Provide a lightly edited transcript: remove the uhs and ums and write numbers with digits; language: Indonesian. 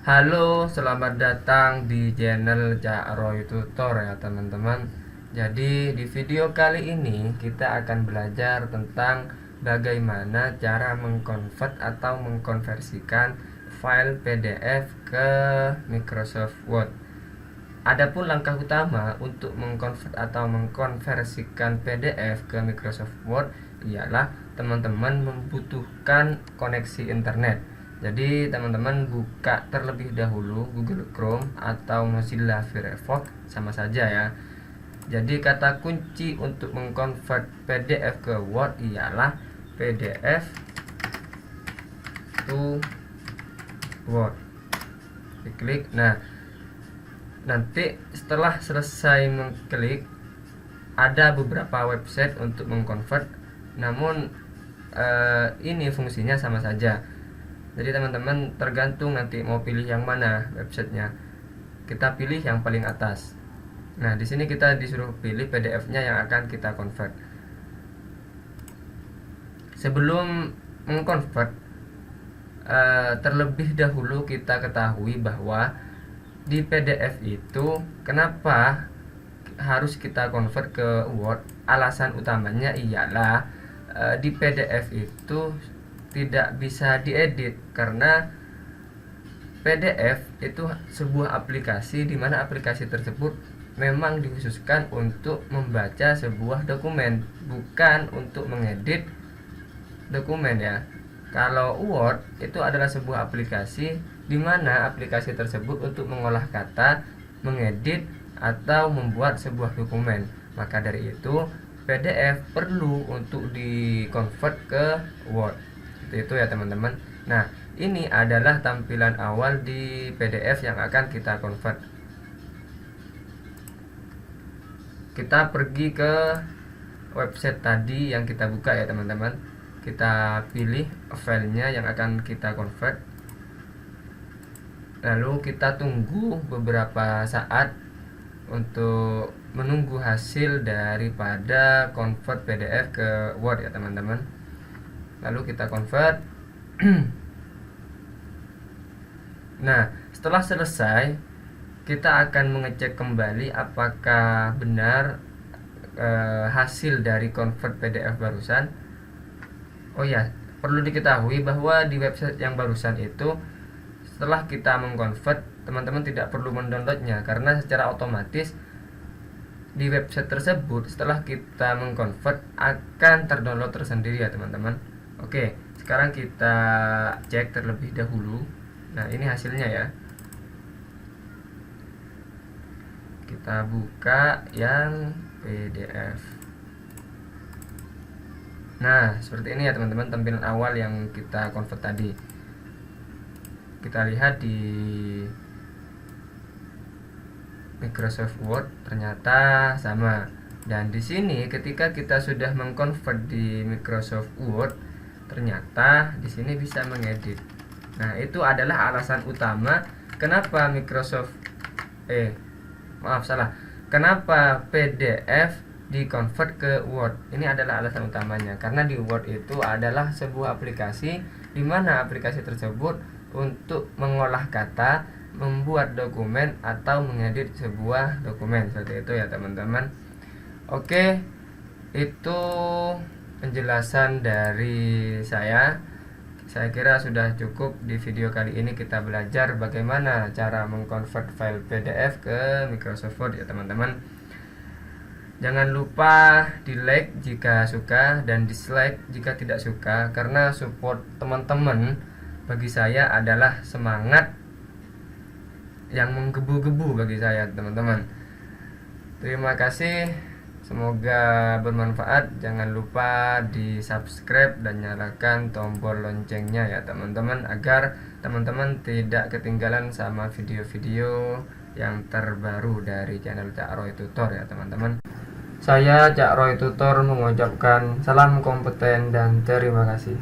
Halo, selamat datang di channel Cak Roy Tutor ya teman-teman. Jadi di video kali ini kita akan belajar tentang bagaimana cara mengkonvert atau mengkonversikan file PDF ke Microsoft Word. Adapun langkah utama untuk mengkonvert atau mengkonversikan PDF ke Microsoft Word ialah teman-teman membutuhkan koneksi internet. Jadi teman-teman buka terlebih dahulu Google Chrome atau Mozilla Firefox, sama saja ya. Jadi kata kunci untuk mengkonvert PDF ke Word ialah PDF to Word. Diklik. Nah, nanti setelah selesai mengklik ada beberapa website untuk mengkonvert, namun ini fungsinya sama saja. Jadi teman-teman tergantung nanti mau pilih yang mana websitenya. Kita pilih yang paling atas. Nah, di sini kita disuruh pilih PDF-nya yang akan kita convert. Sebelum mengkonvert, terlebih dahulu kita ketahui bahwa di PDF itu kenapa harus kita convert ke Word. Alasan utamanya ialah di PDF itu tidak bisa diedit, karena PDF itu sebuah aplikasi di mana aplikasi tersebut memang dikhususkan untuk membaca sebuah dokumen, bukan untuk mengedit dokumen ya. Kalau Word itu adalah sebuah aplikasi di mana aplikasi tersebut untuk mengolah kata, mengedit atau membuat sebuah dokumen. Maka dari itu PDF perlu untuk di-convert ke Word. Itu ya teman-teman. Nah, ini adalah tampilan awal di PDF yang akan kita convert. Kita pergi ke website tadi yang kita buka ya teman-teman. Kita pilih filenya yang akan kita convert. Lalu kita tunggu beberapa saat untuk menunggu hasil daripada convert PDF ke Word ya teman-teman. Lalu kita convert. Nah, setelah selesai kita akan mengecek kembali apakah benar hasil dari convert PDF barusan. Oh ya, perlu diketahui bahwa di website yang barusan itu setelah kita mengconvert, teman-teman tidak perlu mendownloadnya, karena secara otomatis di website tersebut setelah kita mengconvert akan terdownload tersendiri ya teman-teman. Oke, sekarang kita cek terlebih dahulu. Nah, ini hasilnya ya. Kita buka yang PDF. Nah, seperti ini ya teman-teman tampilan awal yang kita convert tadi. Kita lihat di Microsoft Word ternyata sama. Dan di sini ketika kita sudah mengconvert di Microsoft Word, ternyata di sini bisa mengedit. Nah, itu adalah alasan utama kenapa kenapa PDF di-convert ke Word. Ini adalah alasan utamanya, karena di Word itu adalah sebuah aplikasi di mana aplikasi tersebut untuk mengolah kata, membuat dokumen atau mengedit sebuah dokumen. Seperti itu ya teman-teman. Oke, itu penjelasan dari saya. Saya kira sudah cukup. Di video kali ini kita belajar bagaimana cara mengkonvert file PDF ke Microsoft Word ya teman-teman. Jangan lupa di like jika suka dan dislike jika tidak suka, karena support teman-teman bagi saya adalah semangat yang menggebu-gebu bagi saya teman-teman. Terima kasih, semoga bermanfaat. Jangan lupa di subscribe dan nyalakan tombol loncengnya ya teman-teman, agar teman-teman tidak ketinggalan sama video-video yang terbaru dari channel Cak Roy Tutor ya teman-teman. Saya Cak Roy Tutor mengucapkan salam kompeten dan terima kasih.